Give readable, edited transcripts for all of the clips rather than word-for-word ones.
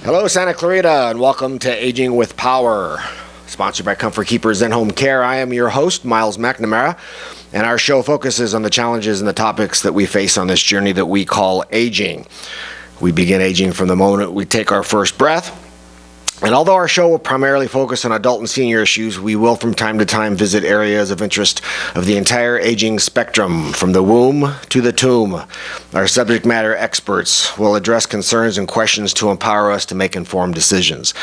Hello, Santa Clarita, and welcome to Aging with Power, sponsored by Comfort Keepers and Home Care. I am your host, Myles McNamara, and our show focuses on the challenges and the topics that we face on this journey that we call aging. We begin aging from the moment we take our first breath. And although our show will primarily focus on adult and senior issues, we will from time to time visit areas of interest of the entire aging spectrum, from the womb to the tomb. Our subject matter experts will address concerns and questions to empower us to make informed decisions.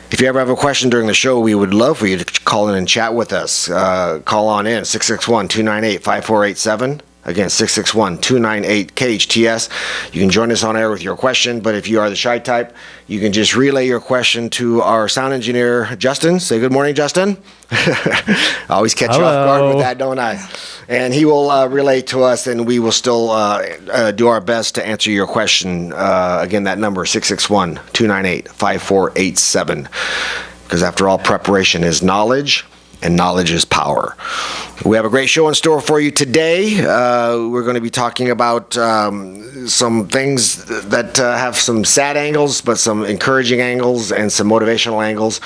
If you ever have a question during the show, we would love for you to call in and chat with us. Call on in, 661-298-5487. Again, 661-298-KHTS. You can join us on air with your question, but if you are the shy type, you can just relay your question to our sound engineer, Justin. Say good morning, Justin. I always catch you off guard with that, don't I? And he will relay to us, and we will still do our best to answer your question. Again, that number, 661-298-5487. Because after all, preparation is knowledge, and knowledge is power. We have a great show in store for you today. We're going to be talking about some things that have some sad angles, but some encouraging angles and some motivational angles.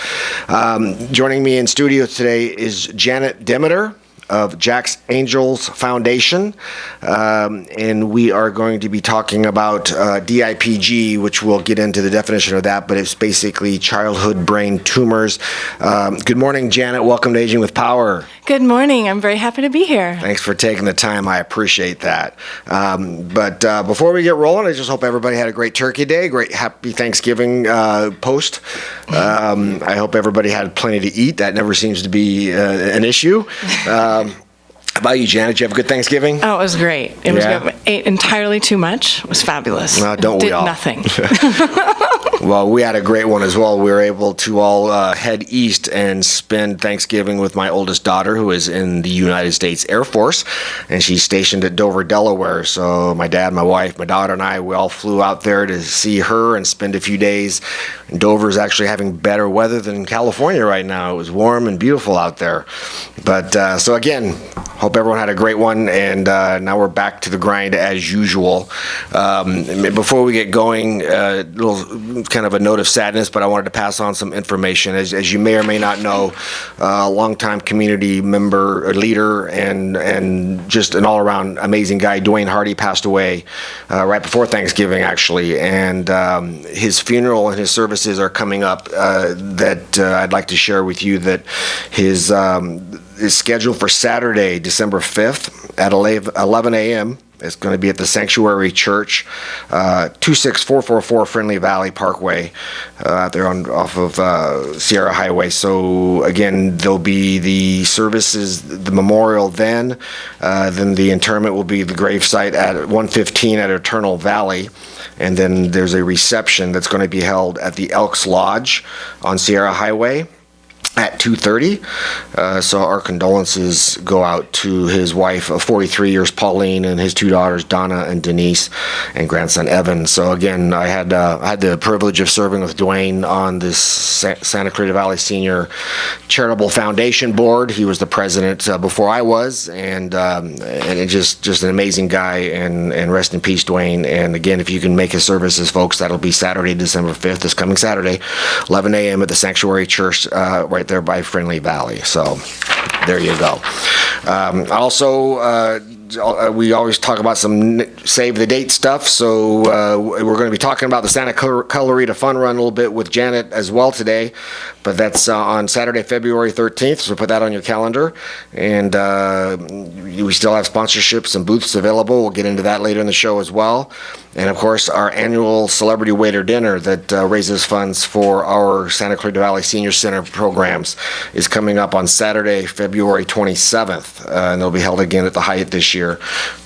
Joining me in studio today is Janet Demeter of Jack's Angels Foundation, and we are going to be talking about DIPG, which we'll get into the definition of that, but it's basically childhood brain tumors. Good morning, Janet. Welcome to Aging with Power. Good morning. I'm very happy to be here. Thanks for taking the time. I appreciate that. But before we get rolling, I just hope everybody had a great Turkey Day, great happy Thanksgiving post. I hope everybody had plenty to eat. That never seems to be an issue. How about you, Janet? Did you have a good Thanksgiving? Oh, it was great. It was good. Ate entirely too much. It was fabulous. Don't we all? Did nothing. Well, we had a great one as well. We were able to all head east and spend Thanksgiving with my oldest daughter, who is in the United States Air Force, and she's stationed at Dover, Delaware. So my dad, my wife, my daughter, and I, we all flew out there to see her and spend a few days. And Dover is actually having better weather than California right now. It was warm and beautiful out there. But so again, hope everyone had a great one, and now we're back to the grind as usual. Before we get going, a little kind of a note of sadness, but I wanted to pass on some information. As you may or may not know, a longtime community member, leader, and just an all-around amazing guy, Dwayne Hardy, passed away right before Thanksgiving, actually, and his funeral and his services are coming up that I'd like to share with you. That his is scheduled for Saturday, December 5th at 11 a.m. It's going to be at the Sanctuary Church, 26444 Friendly Valley Parkway, out there off of Sierra Highway. So again, there'll be the services, the memorial then the interment will be the gravesite at 115 at Eternal Valley. And then there's a reception that's going to be held at the Elks Lodge on Sierra Highway at 2:30. So our condolences go out to his wife of 43 years, Pauline, and his two daughters, Donna and Denise, and grandson Evan. So again, I had the privilege of serving with Dwayne on this Santa Clarita Valley Senior Charitable Foundation Board. He was the president before I was, and it just an amazing guy, and rest in peace, Dwayne. And again, if you can make his services, folks, that'll be Saturday, December 5th, this coming Saturday, 11 a.m. at the Sanctuary Church, right there by Friendly Valley. So there you go. Also, we always talk about some save the date stuff, so we're going to be talking about the Santa Clarita Fun Run a little bit with Janet as well today, but that's on Saturday, February 13th, so put that on your calendar. And we still have sponsorships and booths available. We'll get into that later in the show as well. And of course, our annual Celebrity Waiter Dinner that raises funds for our Santa Clarita Valley Senior Center programs is coming up on Saturday, February 27th, and they'll be held again at the Hyatt this year.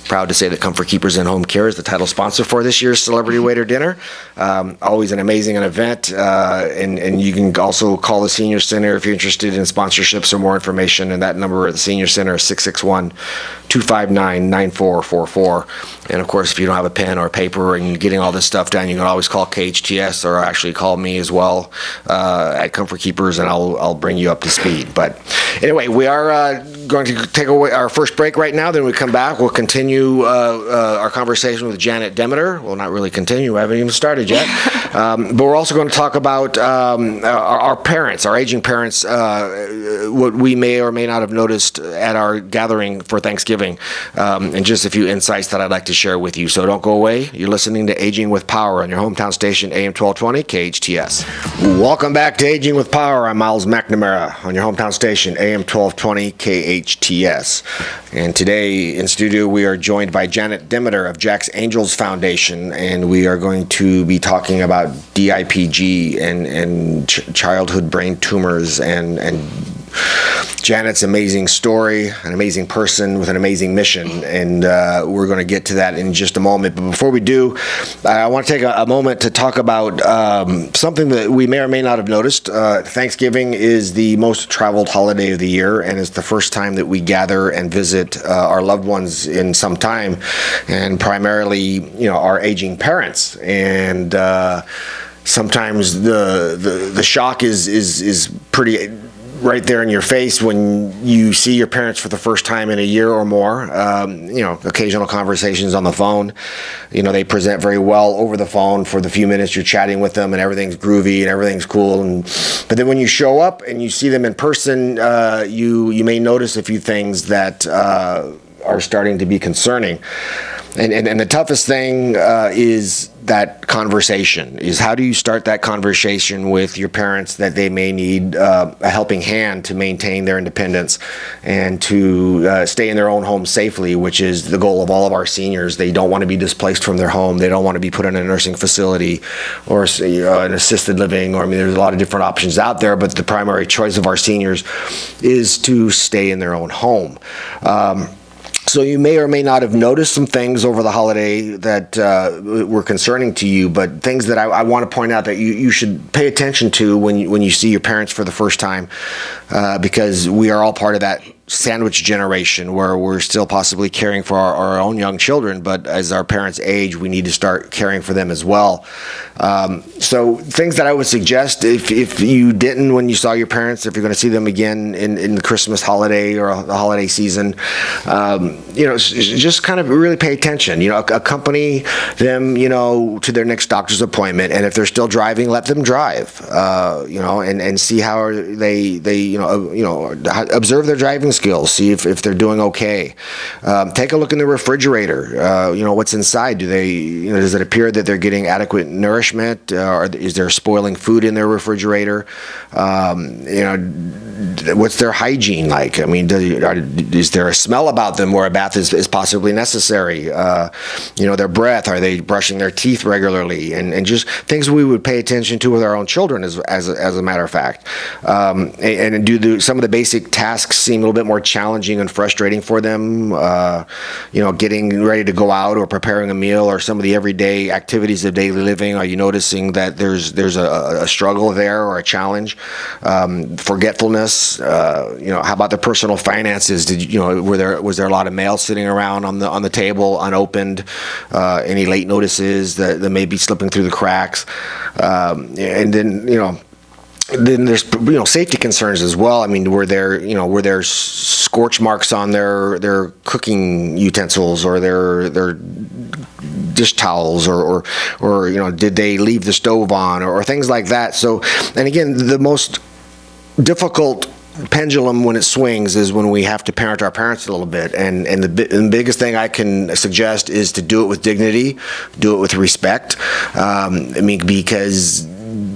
Proud to say that Comfort Keepers and Home Care is the title sponsor for this year's Celebrity Waiter Dinner. Always an amazing event, and you can also call the Senior Center if you're interested in sponsorships or more information, and that number at the Senior Center is 661-259-9444. And of course, if you don't have a pen or paper and getting all this stuff done, you can always call KHTS or actually call me as well at Comfort Keepers, and I'll bring you up to speed. But anyway, we are going to take away our first break right now. Then we come back. We'll continue our conversation with Janet Demeter. Well, not really continue. We haven't even started yet. But we're also going to talk about our parents, our aging parents, what we may or may not have noticed at our gathering for Thanksgiving, and just a few insights that I'd like to share with you. So don't go away. You're listening to Aging with Power on your hometown station, AM 1220, KHTS. Welcome back to Aging with Power. I'm Myles McNamara on your hometown station, AM 1220, KHTS. And today in studio, we are joined by Janet Demeter of Jack's Angels Foundation, and we are going to be talking about DIPG and childhood brain tumors and Janet's amazing story, an amazing person with an amazing mission, and we're going to get to that in just a moment. But before we do, I want to take a moment to talk about something that we may or may not have noticed. Thanksgiving is the most traveled holiday of the year, and it's the first time that we gather and visit our loved ones in some time, and primarily, our aging parents. And sometimes the shock is pretty right there in your face when you see your parents for the first time in a year or more. Occasional conversations on the phone. They present very well over the phone for the few minutes you're chatting with them, and everything's groovy and everything's cool. But then when you show up and you see them in person, you may notice a few things that are starting to be concerning. And the toughest thing is that conversation, is how do you start that conversation with your parents that they may need a helping hand to maintain their independence and to stay in their own home safely, which is the goal of all of our seniors. They don't want to be displaced from their home. They don't want to be put in a nursing facility or an assisted living, there's a lot of different options out there, but the primary choice of our seniors is to stay in their own home. So you may or may not have noticed some things over the holiday that were concerning to you, but things that I want to point out that you should pay attention to when you see your parents for the first time, because we are all part of that sandwich generation where we're still possibly caring for our own young children, but as our parents age, we need to start caring for them as well. So things that I would suggest, if you didn't when you saw your parents, if you're going to see them again in the Christmas holiday or the holiday season, just kind of really pay attention. Accompany them, to their next doctor's appointment, and if they're still driving, let them drive. And see how they observe their driving skills, see if they're doing okay. Take a look in the refrigerator. What's inside? Does it appear that they're getting adequate nourishment, or is there spoiling food in their refrigerator? What's their hygiene like? Is there a smell about them where a bath is possibly necessary? Their breath, are they brushing their teeth regularly? And just things we would pay attention to with our own children as a matter of fact. And do some of the basic tasks seem a little bit more challenging and frustrating for them? Getting ready to go out or preparing a meal, or some of the everyday activities of daily living. Are you noticing that there's a struggle there or a challenge? Forgetfulness. How about their personal finances? Was there a lot of mail sitting around on the table unopened? Any late notices that may be slipping through the cracks? And then there's safety concerns as well. Were there scorch marks on their cooking utensils or their dish towels, or did they leave the stove on, or things like that? So, and again, the most difficult pendulum when it swings is when we have to parent our parents a little bit, and the biggest thing I can suggest is to do it with dignity, do it with respect. Because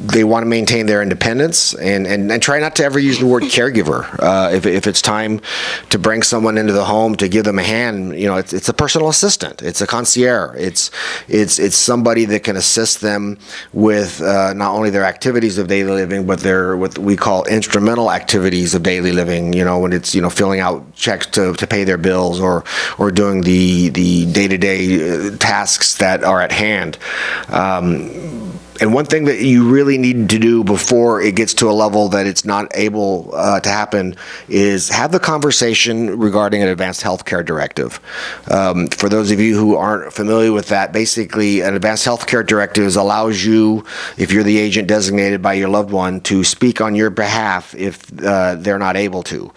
they want to maintain their independence, and try not to ever use the word caregiver. If it's time to bring someone into the home to give them a hand, it's a personal assistant, it's a concierge, it's somebody that can assist them with not only their activities of daily living, but their what we call instrumental activities of daily living. When it's filling out checks to pay their bills, or doing the day-to-day tasks that are at hand. And one thing that you really need to do before it gets to a level that it's not able to happen is have the conversation regarding an advanced healthcare directive. For those of you who aren't familiar with that, basically an advanced healthcare directive allows you, if you're the agent designated by your loved one, to speak on your behalf if they're not able to.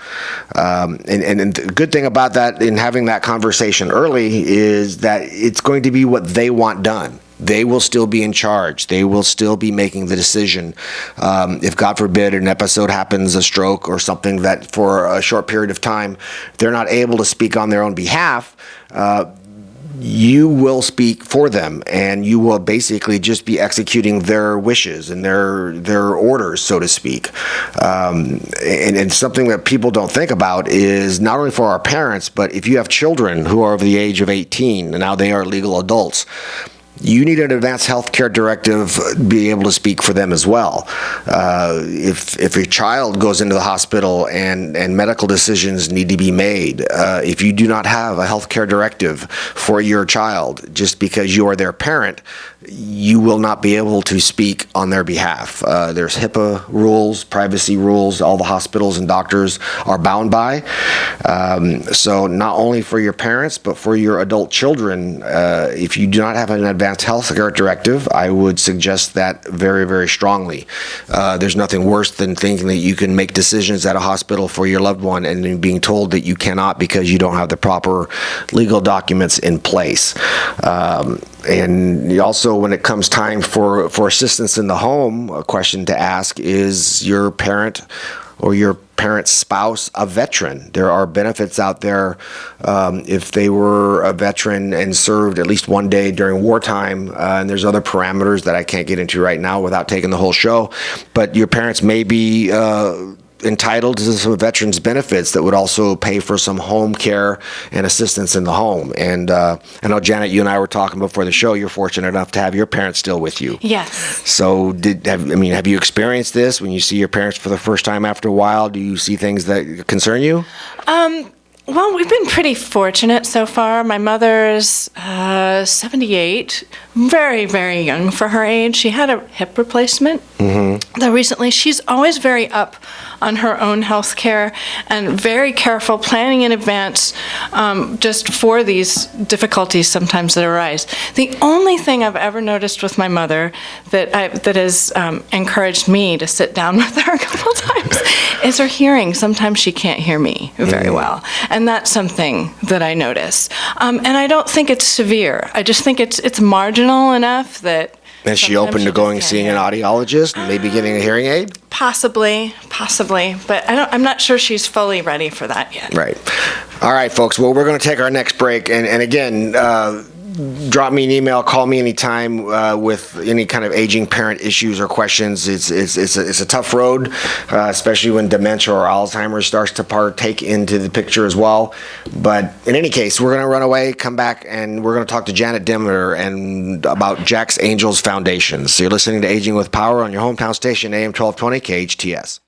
And the good thing about that in having that conversation early is that it's going to be what they want done. They will still be in charge. They will still be making the decision. If, God forbid, an episode happens, a stroke or something that for a short period of time, they're not able to speak on their own behalf, you will speak for them, and you will basically just be executing their wishes and their orders, so to speak. And something that people don't think about is not only for our parents, but if you have children who are of the age of 18, and now they are legal adults, you need an advanced health care directive be able to speak for them as well. If your child goes into the hospital and medical decisions need to be made, if you do not have a health care directive for your child, just because you are their parent, you will not be able to speak on their behalf. There's HIPAA rules, privacy rules, all the hospitals and doctors are bound by. So not only for your parents, but for your adult children, if you do not have an advanced health care directive, I would suggest that very, very strongly. There's nothing worse than thinking that you can make decisions at a hospital for your loved one and then being told that you cannot because you don't have the proper legal documents in place. And also, when it comes time for assistance in the home, a question to ask is your parent or your parent's spouse a veteran? There are benefits out there if they were a veteran and served at least one day during wartime, and there's other parameters that I can't get into right now without taking the whole show, but your parents may be entitled to some veterans benefits that would also pay for some home care and assistance in the home. And I know, Janet, you and I were talking before the show, you're fortunate enough to have your parents still with you. Yes. So have you experienced this when you see your parents for the first time after a while? Do you see things that concern you? Well, we've been pretty fortunate so far. My mother's 78, very, very young for her age. She had a hip replacement, though recently. She's always very up on her own health care and very careful, planning in advance just for these difficulties sometimes that arise. The only thing I've ever noticed with my mother that has encouraged me to sit down with her a couple times is her hearing. Sometimes she can't hear me very well. And that's something that I notice. And I don't think it's severe. I just think it's marginal enough that. Is she open to going and seeing an audiologist and maybe getting a hearing aid? Possibly, but I'm not sure she's fully ready for that yet. Right. All right, folks. Well, we're going to take our next break, and again, drop me an email, call me anytime with any kind of aging parent issues or questions. It's a tough road, especially when dementia or Alzheimer's starts to partake into the picture as well. But in any case, we're going to run away, come back, and we're going to talk to Janet Demeter and about Jack's Angels Foundation. So you're listening to Aging with Power on your hometown station, AM 1220 KHTS.